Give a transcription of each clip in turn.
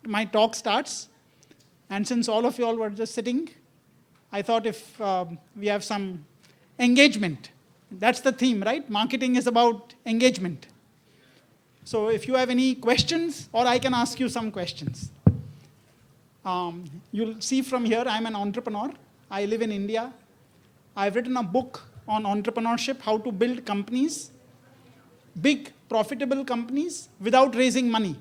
my talk starts. And since all of you all were just sitting, I thought if we have some engagement. That's the theme, right? Marketing is about engagement. So if you have any questions, or I can ask you some questions. You'll see from here, I'm an entrepreneur. I live in India. I've written a book on entrepreneurship, how to build companies, big, profitable companies, without raising money.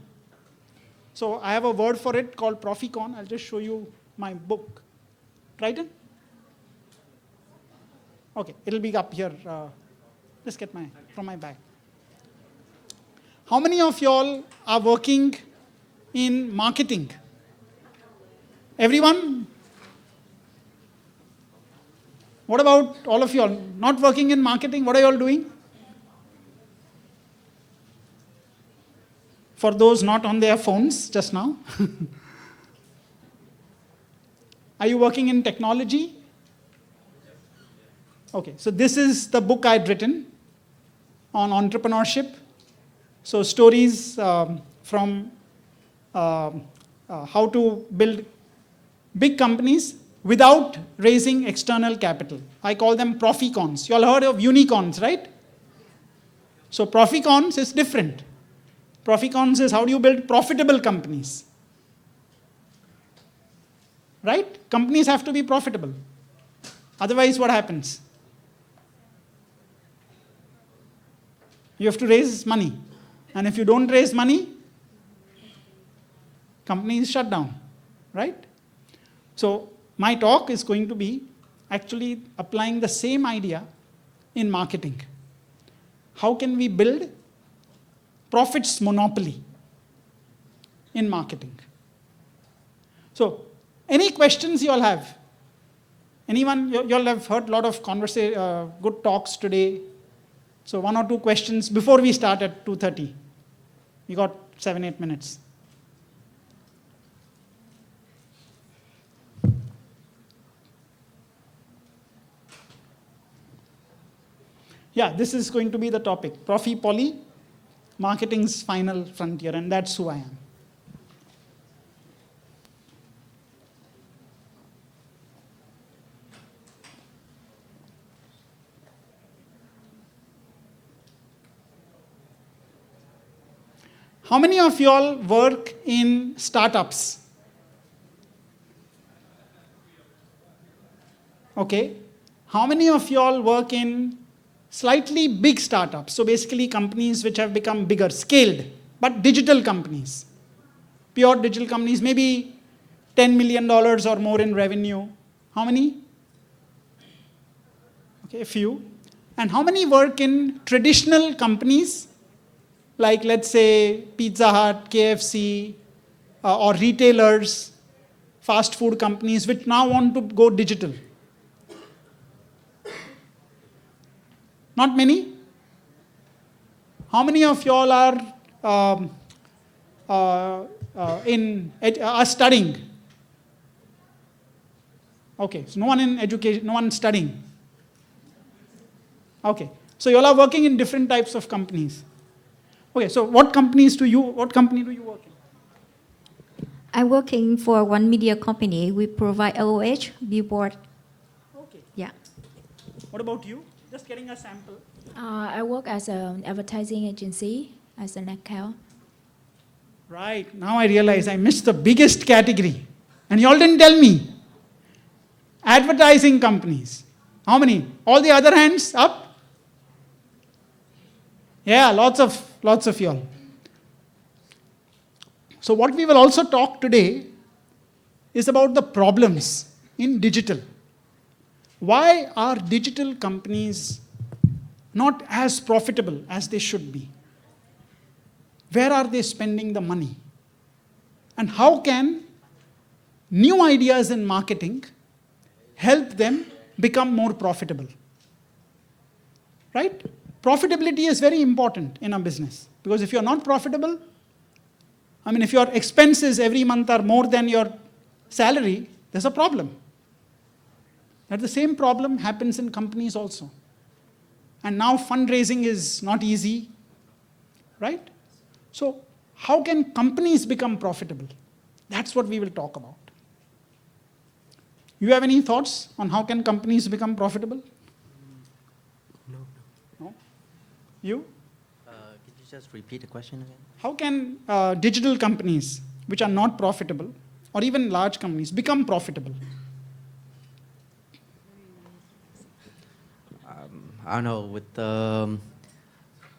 So I have a word for it called Proficon. I'll just show you my book. Triton? Okay, it'll be up here. Just get from my bag. How many of y'all are working in marketing? Everyone? What about all of y'all? Not working in marketing, what are y'all doing? For those not on their phones just now. Are you working in technology? Okay, so this is the book I'd written on entrepreneurship. So stories from how to build big companies without raising external capital. I call them Proficons. You all heard of unicorns, right? So Proficons is different. Proficons is how do you build profitable companies. Right? Companies have to be profitable. Otherwise, what happens? You have to raise money. And if you don't raise money, company is shut down. Right? So my talk is going to be actually applying the same idea in marketing. How can we build profits monopoly in marketing? So, any questions you all have? Anyone? You all have heard a lot of good talks today. So, 1 or 2 questions before we start at 2:30. We got 7-8 minutes. Yeah, this is going to be the topic. Profi-Poly, marketing's final frontier, and that's who I am. How many of you all work in startups? Okay. How many of you all work in slightly big startups? So basically companies which have become bigger, scaled, but digital companies. Pure digital companies, maybe $10 million or more in revenue. How many? Okay, a few. And how many work in traditional companies? Like let's say Pizza Hut, KFC, or retailers, fast food companies which now want to go digital. Not many? How many of you all are studying? Okay, so no one in education, no one studying. Okay, so you all are working in different types of companies. Okay, so what company do you work in? I'm working for one media company. We provide LOH, billboard. Okay. Yeah. What about you? Just getting a sample. I work as an advertising agency, as an account. Right, now I realize I missed the biggest category. And you all didn't tell me. Advertising companies. How many? All the other hands up? Yeah, lots of you all. So what we will also talk today is about the problems in digital. Why are digital companies not as profitable as they should be? Where are they spending the money? And how can new ideas in marketing help them become more profitable? Right? Profitability is very important in a business. Because if you're not profitable, if your expenses every month are more than your salary, there's a problem. That the same problem happens in companies also. And now fundraising is not easy, right? So how can companies become profitable? That's what we will talk about. You have any thoughts on how can companies become profitable? No? You? Could you just repeat the question again? How can digital companies, which are not profitable, or even large companies, become profitable? I don't know.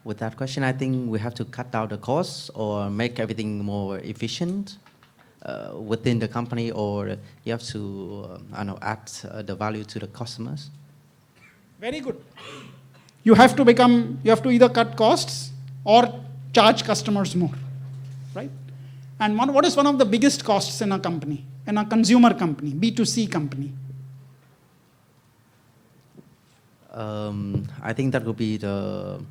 With that question, I think we have to cut down the costs or make everything more efficient within the company, or you have to, I don't know, add the value to the customers. Very good. You have to either cut costs or charge customers more, right? And what is one of the biggest costs in a company, in a consumer company, B2C company? I think that would be the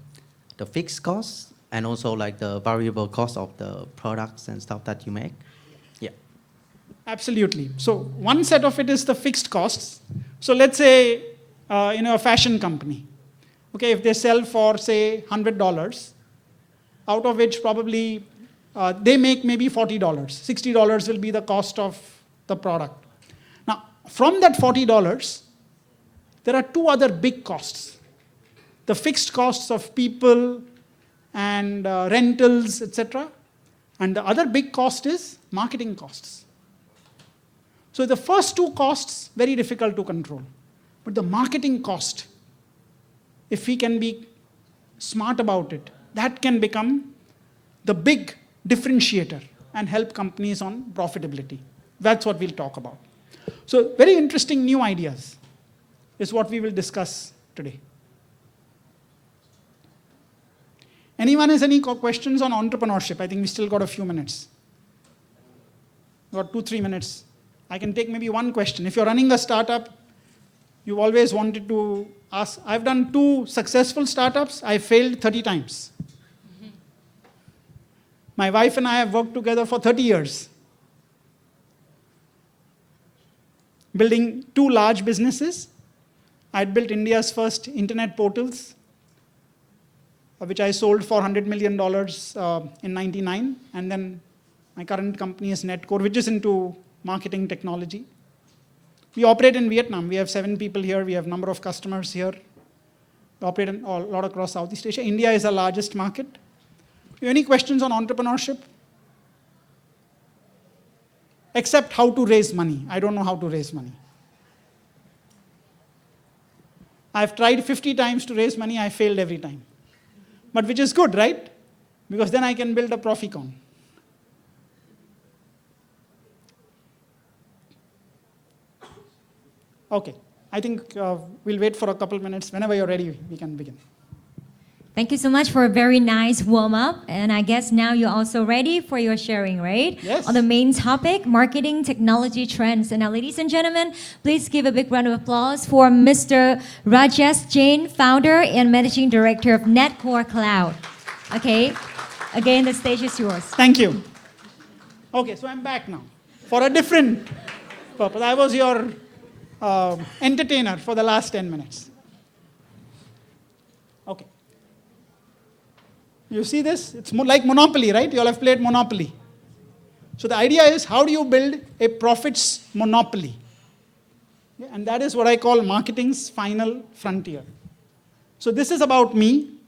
fixed costs and also like the variable cost of the products and stuff that you make. Yeah. Absolutely. So one set of it is the fixed costs. So let's say a fashion company. Okay, if they sell for say $100, out of which probably they make maybe $40. $60 will be the cost of the product. Now, from that $40, there are two other big costs. The fixed costs of people and rentals, etc. And the other big cost is marketing costs. So the first two costs, very difficult to control. But the marketing cost, if we can be smart about it, that can become the big differentiator and help companies on profitability. That's what we'll talk about. So very interesting new ideas is what we will discuss today. Anyone has any questions on entrepreneurship? I think we still got a few minutes. Got 2-3 minutes. I can take maybe one question. If you're running a startup, you've always wanted to ask. I've done 2 successful startups. I failed 30 times. My wife and I have worked together for 30 years. Building 2 large businesses. I'd built India's first internet portals, which I sold for $100 million in '99. And then my current company is Netcore, which is into marketing technology. We operate in Vietnam. We have 7 people here. We have a number of customers here. We operate a lot across Southeast Asia. India is our largest market. Any questions on entrepreneurship? Except how to raise money. I don't know how to raise money. I've tried 50 times to raise money. I failed every time. But which is good, right? Because then I can build a Proficon. Okay. I think we'll wait for a couple minutes. Whenever you're ready, we can begin. Thank you so much for a very nice warm-up. And I guess now you're also ready for your sharing, right? Yes. On the main topic, marketing technology trends. And now, ladies and gentlemen, please give a big round of applause for Mr. Rajesh Jain, founder and managing director of Netcore Cloud. Okay. Again, the stage is yours. Thank you. Okay, so I'm back now for a different purpose. I was your entertainer for the last 10 minutes. Okay. You see this? It's more like Monopoly, right? You all have played Monopoly. So the idea is, how do you build a profits monopoly? Yeah, and that is what I call marketing's final frontier. So this is about me,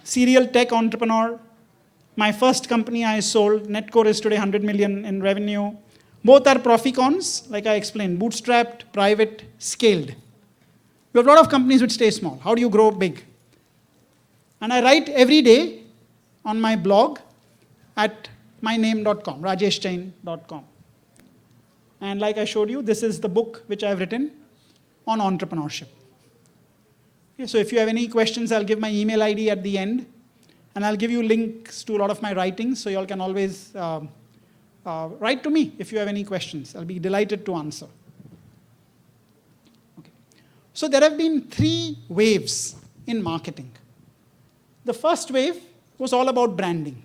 serial tech entrepreneur. My first company I sold, Netcore, is today 100 million in revenue. Both are Proficons, like I explained, bootstrapped, private, scaled. You have a lot of companies which stay small. How do you grow big? And I write every day on my blog at myname.com, rajeshjain.com. And like I showed you, this is the book which I've written on entrepreneurship. Okay, so if you have any questions, I'll give my email ID at the end. And I'll give you links to a lot of my writings, so you all can always write to me if you have any questions. I'll be delighted to answer. Okay. So there have been 3 waves in marketing. The first wave was all about branding.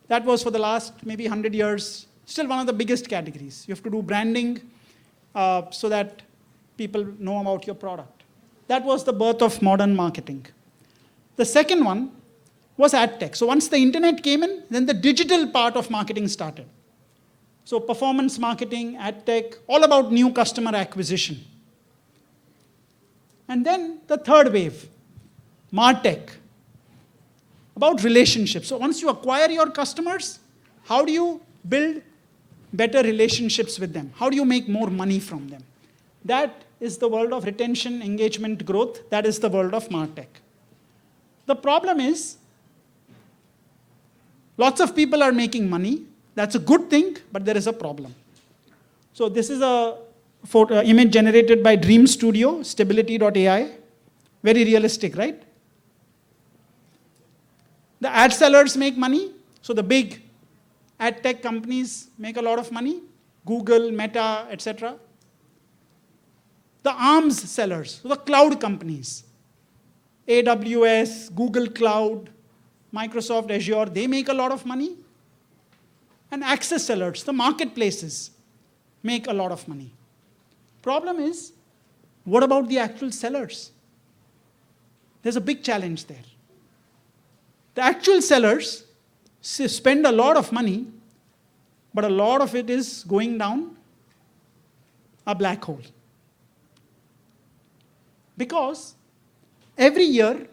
That was for the last maybe 100 years, still one of the biggest categories. You have to do branding so that people know about your product. That was the birth of modern marketing. The second one was ad tech. So once the internet came in, then the digital part of marketing started. So performance marketing, ad tech, all about new customer acquisition. And then the third wave, MarTech, about relationships. So once you acquire your customers, how do you build better relationships with them? How do you make more money from them? That is the world of retention, engagement, growth. That is the world of MarTech. The problem is, lots of people are making money. That's a good thing, but there is a problem. So this is a image generated by Dream Studio, stability.ai. Very realistic, right? The ad sellers make money. So the big ad tech companies make a lot of money. Google, Meta, etc. The arms sellers, so the cloud companies, AWS, Google Cloud, Microsoft Azure, they make a lot of money. And access sellers, the marketplaces, make a lot of money. Problem is, what about the actual sellers? There's a big challenge there. The actual sellers spend a lot of money, but a lot of it is going down a black hole. Because every year,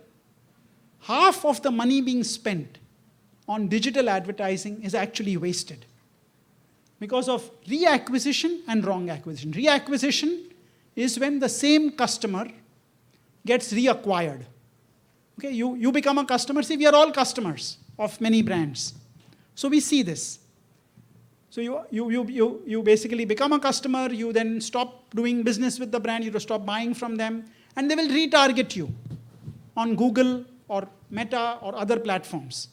half of the money being spent on digital advertising is actually wasted because of reacquisition and wrong acquisition. Reacquisition is when the same customer gets reacquired. Okay, you become a customer. See, we are all customers of many brands. So we see this. So you basically become a customer, you then stop doing business with the brand, you stop buying from them, and they will retarget you on Google or Meta or other platforms.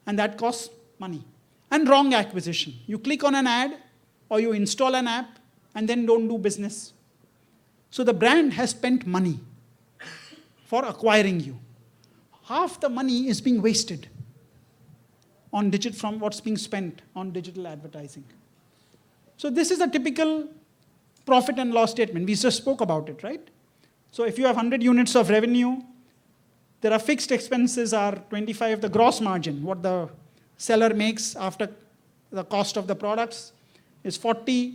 And that costs money. And wrong acquisition. You click on an ad or you install an app and then don't do business. So the brand has spent money for acquiring you. Half the money is being wasted on from what's being spent on digital advertising. So this is a typical profit and loss statement. We just spoke about it, right? So if you have 100 units of revenue, there are fixed expenses are 25, the gross margin, what the seller makes after the cost of the products is 40,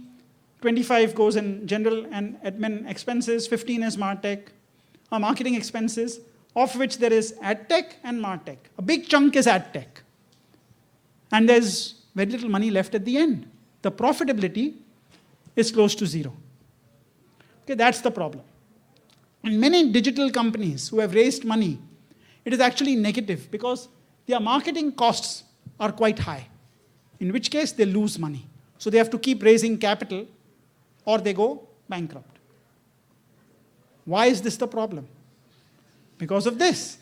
25 goes in general and admin expenses, 15 is marketing expenses, of which there is ad tech and MarTech. A big chunk is ad tech. And there's very little money left at the end. The profitability is close to zero. Okay, that's the problem. And many digital companies who have raised money, it is actually negative because their marketing costs are quite high, in which case they lose money. So they have to keep raising capital or they go bankrupt. Why is this the problem? Because of this.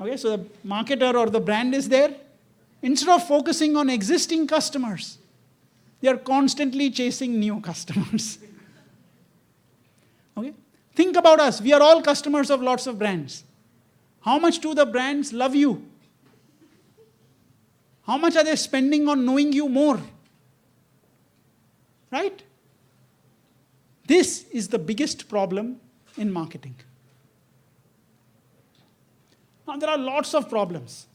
Okay, so the marketer or the brand is there. Instead of focusing on existing customers, they are constantly chasing new customers. Okay? Think about us. We are all customers of lots of brands. How much do the brands love you? How much are they spending on knowing you more? Right? This is the biggest problem in marketing. Now, there are lots of problems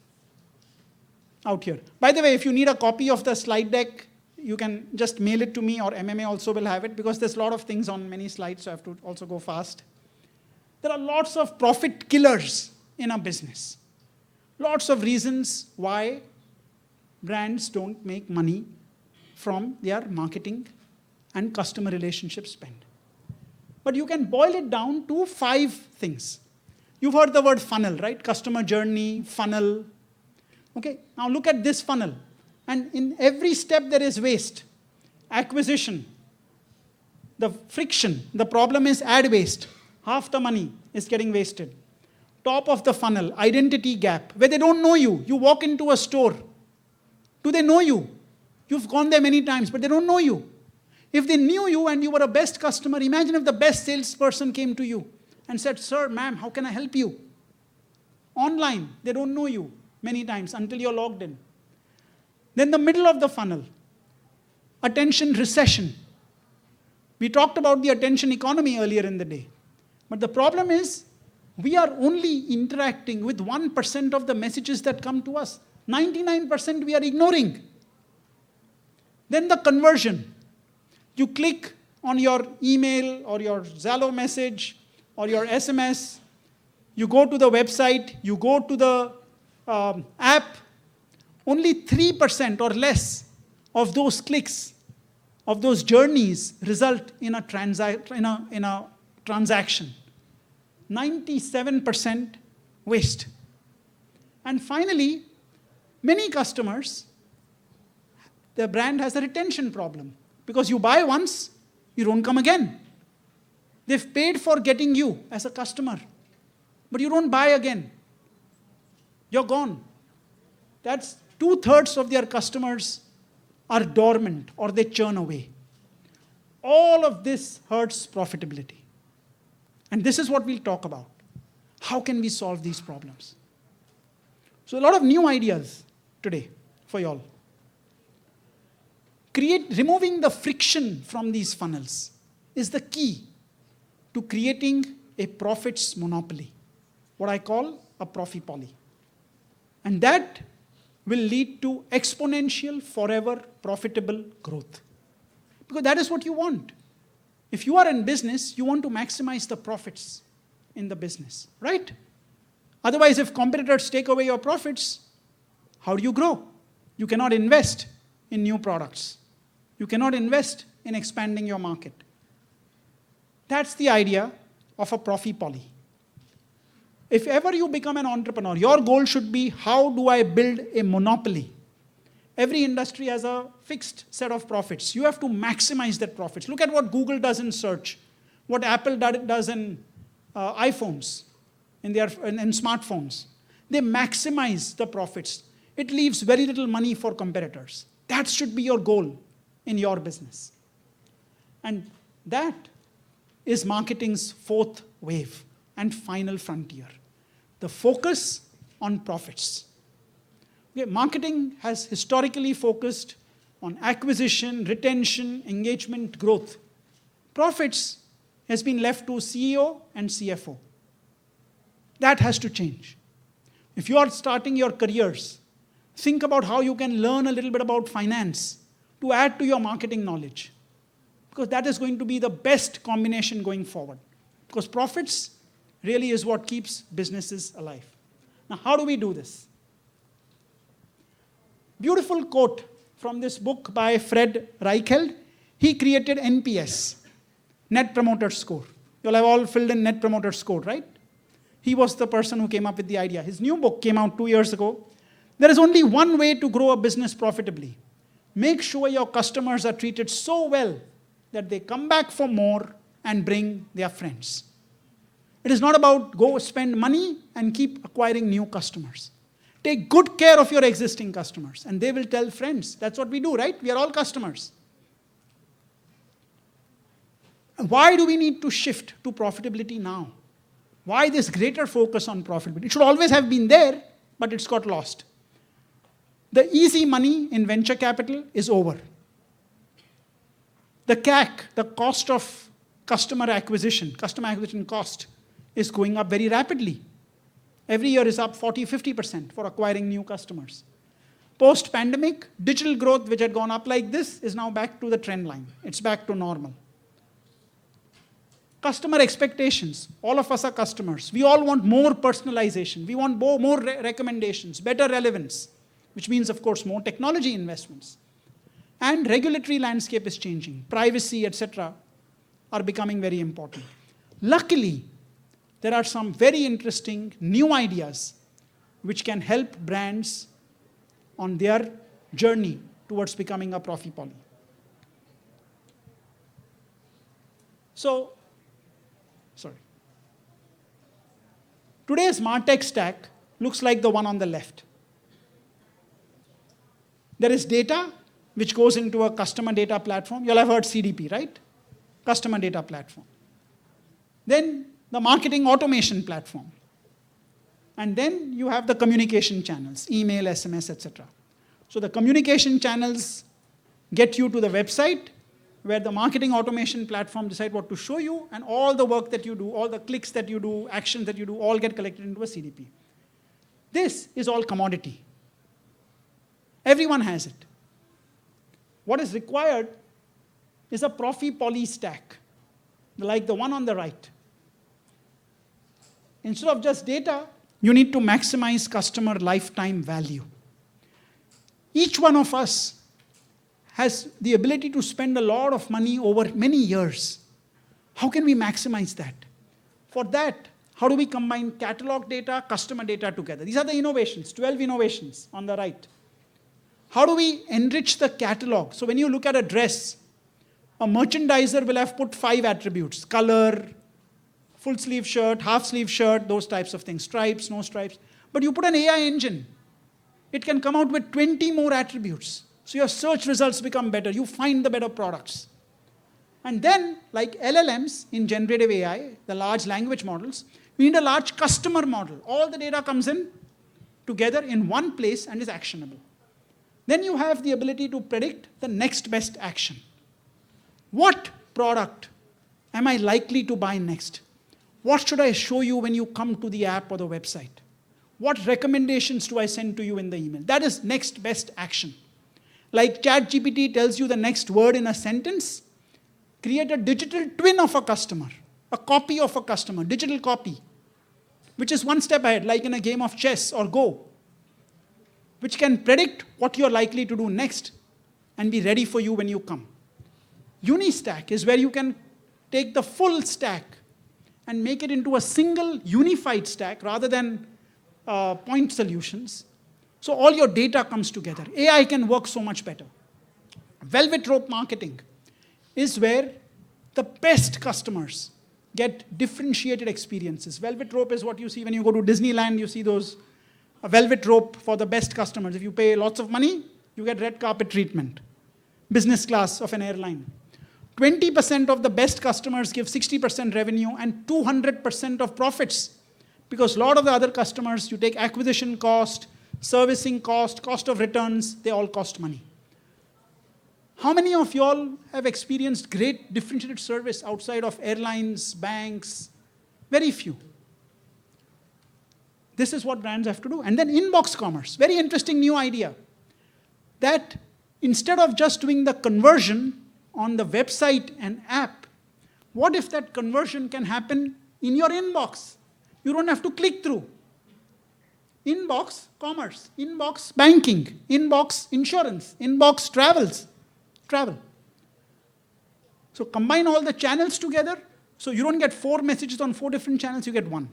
out here. By the way, if you need a copy of the slide deck, you can just mail it to me, or MMA also will have it, because there's a lot of things on many slides, so I have to also go fast. There are lots of profit killers in a business. Lots of reasons why brands don't make money from their marketing and customer relationship spend. But you can boil it down to 5 things. You've heard the word funnel, right? Customer journey, funnel. Okay, now look at this funnel. And in every step there is waste. Acquisition, the friction, the problem is ad waste. Half the money is getting wasted. Top of the funnel, identity gap, where they don't know you. You walk into a store. Do they know you? You've gone there many times, but they don't know you. If they knew you and you were a best customer, imagine if the best salesperson came to you and said, "Sir, ma'am, how can I help you?" Online, they don't know you many times until you're logged in. Then the middle of the funnel, attention recession. We talked about the attention economy earlier in the day. But the problem is, We are only interacting with 1% of the messages that come to us. 99% we are ignoring. Then the conversion. You click on your email or your Zalo message or your SMS, you go to the website, you go to the app, only 3% or less of those clicks, of those journeys result in a transaction. 97% waste. And finally, many customers, their brand has a retention problem because you buy once, you don't come again. They've paid for getting you as a customer, but you don't buy again. You're gone. That's 2/3 of their customers are dormant or they churn away. All of this hurts profitability. And this is what we'll talk about. How can we solve these problems? So a lot of new ideas today for y'all. Removing the friction from these funnels is the key to creating a profits monopoly, what I call a profipoly. And that will lead to exponential, forever profitable growth. Because that is what you want. If you are in business, you want to maximize the profits in the business, right? Otherwise, if competitors take away your profits, how do you grow? You cannot invest in new products. You cannot invest in expanding your market. That's the idea of a profipoly. If ever you become an entrepreneur, your goal should be, how do I build a monopoly? Every industry has a fixed set of profits. You have to maximize that profits. Look at what Google does in search, what Apple does in iPhones, in smartphones. They maximize the profits. It leaves very little money for competitors. That should be your goal in your business. And that is marketing's fourth wave and final frontier. The focus on profits. Okay, marketing has historically focused on acquisition, retention, engagement, growth. Profits has been left to CEO and CFO. That has to change. If you are starting your careers, think about how you can learn a little bit about finance to add to your marketing knowledge. Because that is going to be the best combination going forward. Because profits really is what keeps businesses alive. Now, how do we do this? Beautiful quote from this book by Fred Reichheld. He created NPS, Net Promoter Score. You'll have all filled in Net Promoter Score, right? He was the person who came up with the idea. His new book came out 2 years ago. There is only one way to grow a business profitably. Make sure your customers are treated so well that they come back for more and bring their friends. It is not about go spend money and keep acquiring new customers. Take good care of your existing customers and they will tell friends. That's what we do, right? We are all customers. Why do we need to shift to profitability now? Why this greater focus on profitability? It should always have been there, but it's got lost. The easy money in venture capital is over. The CAC, the cost of customer acquisition cost, is going up very rapidly. Every year is up 40-50% for acquiring new customers. Post-pandemic, digital growth, which had gone up like this, is now back to the trend line. It's back to normal. Customer expectations. All of us are customers. We all want more personalization. We want more recommendations, better relevance, which means, of course, more technology investments. And regulatory landscape is changing. Privacy, etc., are becoming very important. Luckily, there are some very interesting new ideas which can help brands on their journey towards becoming a profipoly. So, today's MarTech stack looks like the one on the left. There is data which goes into a customer data platform. You'll have heard CDP, right? Customer data platform. Then the marketing automation platform. And then you have the communication channels, email, SMS, etc. So the communication channels get you to the website. where the marketing automation platform decide what to show you, and all the work that you do, all the clicks that you do, actions that you do, all get collected into a CDP. This is all commodity. Everyone has it. What is required is a Profi-Poly stack, like the one on the right. Instead of just data, you need to maximize customer lifetime value. Each one of us has the ability to spend a lot of money over many years. How can we maximize that? For that, how do we combine catalog data, customer data together? These are the innovations, 12 innovations on the right. How do we enrich the catalog? So when you look at a dress, a merchandiser will have put 5 attributes: color, full sleeve shirt, half sleeve shirt, those types of things, stripes, no stripes. But you put an AI engine, it can come out with 20 more attributes. So your search results become better. You find the better products. And then, like LLMs in generative AI, the large language models, we need a large customer model. All the data comes in together in one place and is actionable. Then you have the ability to predict the next best action. What product am I likely to buy next? What should I show you when you come to the app or the website? What recommendations do I send to you in the email? That is next best action. Like ChatGPT tells you the next word in a sentence, create a digital twin of a customer, a copy of a customer, digital copy, which is one step ahead, like in a game of chess or Go, which can predict what you're likely to do next and be ready for you when you come. Unistack is where you can take the full stack and make it into a single unified stack rather than point solutions. So all your data comes together. AI can work so much better. Velvet rope marketing is where the best customers get differentiated experiences. Velvet rope is what you see when you go to Disneyland. You see those velvet rope for the best customers. If you pay lots of money, you get red carpet treatment. Business class of an airline. 20% of the best customers give 60% revenue and 200% of profits. Because a lot of the other customers, you take acquisition cost, servicing cost, cost of returns, they all cost money. How many of you all have experienced great differentiated service outside of airlines, banks? Very few. This is what brands have to do. And then inbox commerce, very interesting new idea. That instead of just doing the conversion on the website and app, what if that conversion can happen in your inbox? You don't have to click through. Inbox commerce, inbox banking, inbox insurance, inbox travel. So combine all the channels together, so you don't get 4 messages on 4 different channels, you get one.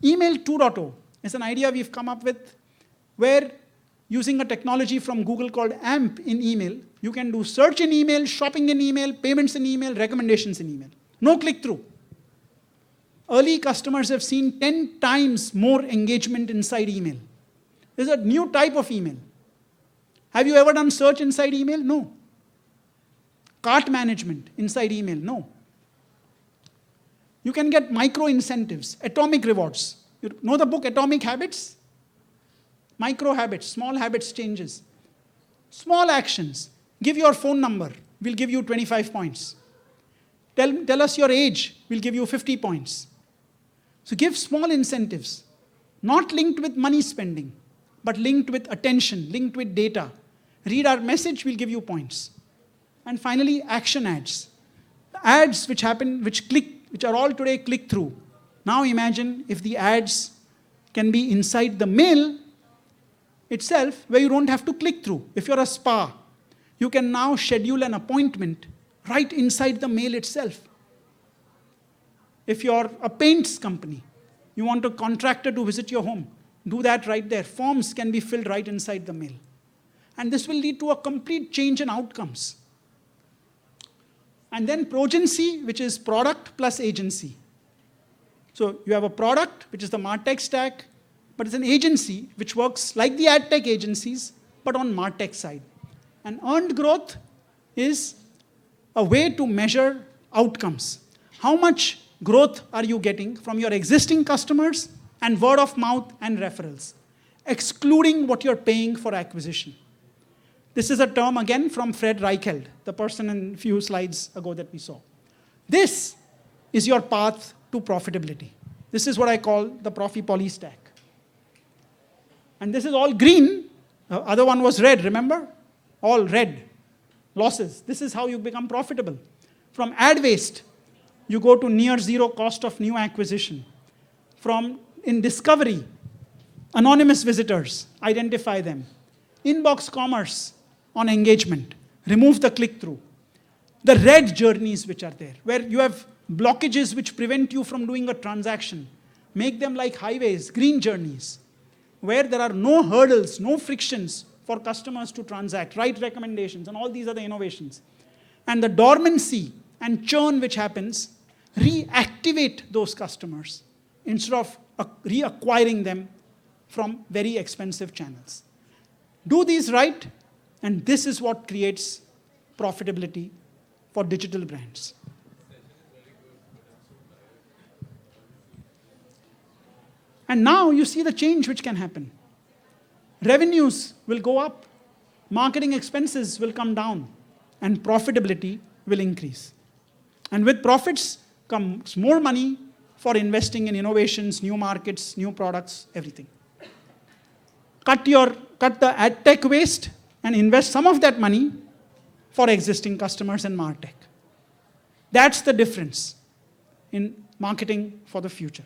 Email 2.0 is an idea we've come up with where using a technology from Google called AMP in email, you can do search in email, shopping in email, payments in email, recommendations in email. No click-through. Early customers have seen 10 times more engagement inside email. There's a new type of email. Have you ever done search inside email? No. Cart management inside email? No. You can get micro incentives, atomic rewards. You know the book Atomic Habits? Micro habits, small habits changes. Small actions. Give your phone number, we'll give you 25 points. Tell us your age, we'll give you 50 points. So give small incentives, not linked with money spending, but linked with attention, linked with data. Read our message, we'll give you points. And finally, action ads. Ads which are all today click through. Now imagine if the ads can be inside the mail itself where you don't have to click through. If you're a spa, you can now schedule an appointment right inside the mail itself. If you're a paints company, you want a contractor to visit your home, do that right there. Forms can be filled right inside the mail. And this will lead to a complete change in outcomes. And then progency, which is product plus agency. So you have a product, which is the MarTech stack, but it's an agency which works like the ad tech agencies, but on MarTech side. And earned growth is a way to measure outcomes. How much growth are you getting from your existing customers and word of mouth and referrals, excluding what you're paying for acquisition? This is a term again from Fred Reichheld, the person in a few slides ago that we saw. This is your path to profitability. This is what I call the Profi-Poly stack. And this is all green. The other one was red, remember? All red. Losses. This is how you become profitable. From ad waste, you go to near zero cost of new acquisition. In discovery, anonymous visitors, identify them. Inbox commerce on engagement, remove the click-through. The red journeys which are there, where you have blockages which prevent you from doing a transaction, make them like highways, green journeys, where there are no hurdles, no frictions for customers to transact, write recommendations, and all these other innovations. And the dormancy and churn which happens, reactivate those customers instead of reacquiring them from very expensive channels. Do these right, and this is what creates profitability for digital brands. And now you see the change which can happen. Revenues will go up, marketing expenses will come down, and profitability will increase. And with profits comes more money for investing in innovations, new markets, new products, everything. Cut the ad tech waste and invest some of that money for existing customers and MarTech. That's the difference in marketing for the future.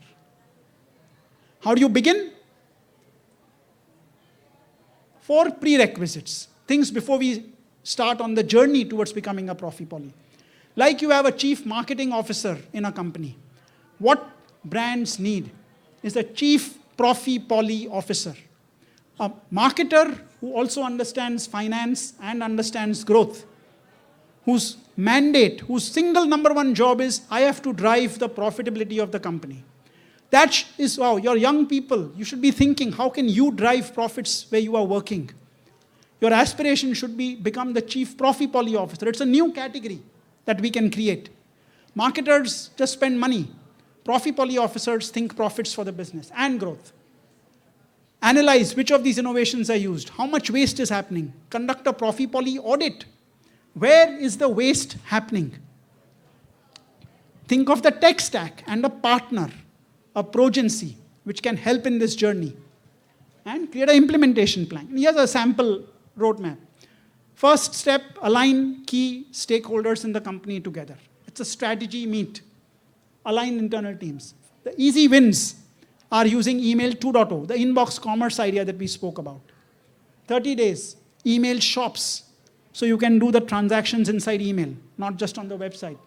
How do you begin? 4 prerequisites, things before we start on the journey towards becoming a Profi-Poly. Like you have a chief marketing officer in a company. What brands need is a chief Profi-Poly officer. A marketer who also understands finance and understands growth, whose mandate, whose single number one job is, I have to drive the profitability of the company. That is, wow, your young people, you should be thinking, how can you drive profits where you are working? Your aspiration should be become the chief Profi-Poly officer. It's a new category that we can create. Marketers just spend money. Profi-Poly officers think profits for the business and growth. Analyze which of these innovations are used, how much waste is happening. Conduct a Profi-Poly audit. Where is the waste happening? Think of the tech stack and a partner, a progency, which can help in this journey. And create an implementation plan. And here's a sample roadmap. First step, align key stakeholders in the company together. It's a strategy meet. Align internal teams. The easy wins are using email 2.0, the inbox commerce idea that we spoke about. 30 days, email shops. So you can do the transactions inside email, not just on the website.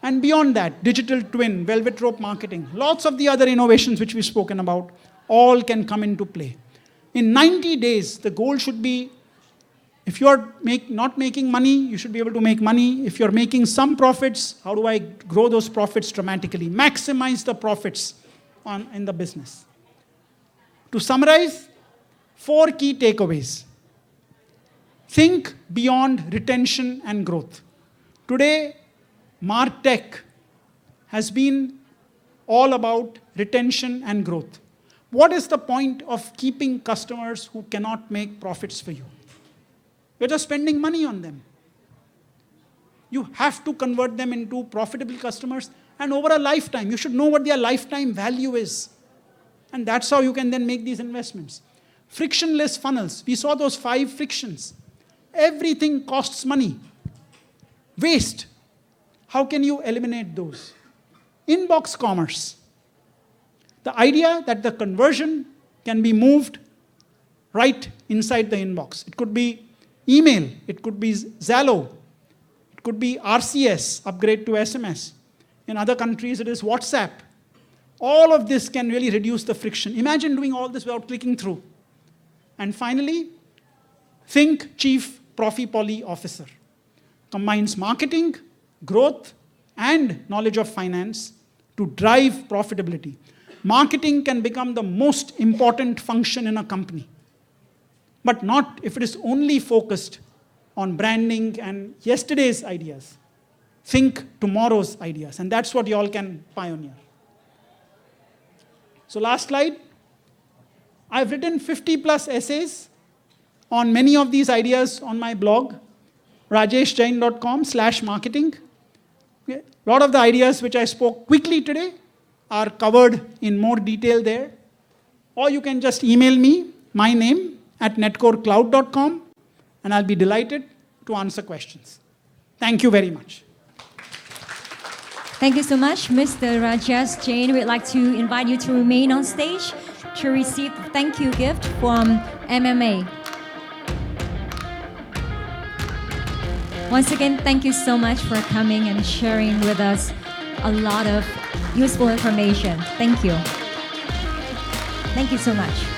And beyond that, digital twin, velvet rope marketing, lots of the other innovations which we've spoken about, all can come into play. In 90 days, the goal should be, if you're not making money, you should be able to make money. If you're making some profits, how do I grow those profits dramatically? Maximize the profits in the business. To summarize, 4 key takeaways. Think beyond retention and growth. Today, MarTech has been all about retention and growth. What is the point of keeping customers who cannot make profits for you? You're just spending money on them. You have to convert them into profitable customers, and over a lifetime, you should know what their lifetime value is. And that's how you can then make these investments. Frictionless funnels. We saw those 5 frictions. Everything costs money. Waste. How can you eliminate those? Inbox commerce. The idea that the conversion can be moved right inside the inbox. It could be email, it could be Zalo, it could be RCS, upgrade to SMS. In other countries, it is WhatsApp. All of this can really reduce the friction. Imagine doing all this without clicking through. And finally, think Chief Profi-Poly Officer. Combines marketing, growth, and knowledge of finance to drive profitability. Marketing can become the most important function in a company, but not if it is only focused on branding and yesterday's ideas. Think tomorrow's ideas, and that's what you all can pioneer. So last slide. I've written 50+ essays on many of these ideas on my blog, rajeshjain.com/marketing. A lot of the ideas which I spoke quickly today are covered in more detail there. Or you can just email me, my name, at netcorecloud.com, and I'll be delighted to answer questions. Thank you very much. Thank you so much, Mr. Rajesh Jain. We'd like to invite you to remain on stage to receive the thank you gift from MMA. Once again, thank you so much for coming and sharing with us a lot of useful information. Thank you. Thank you so much.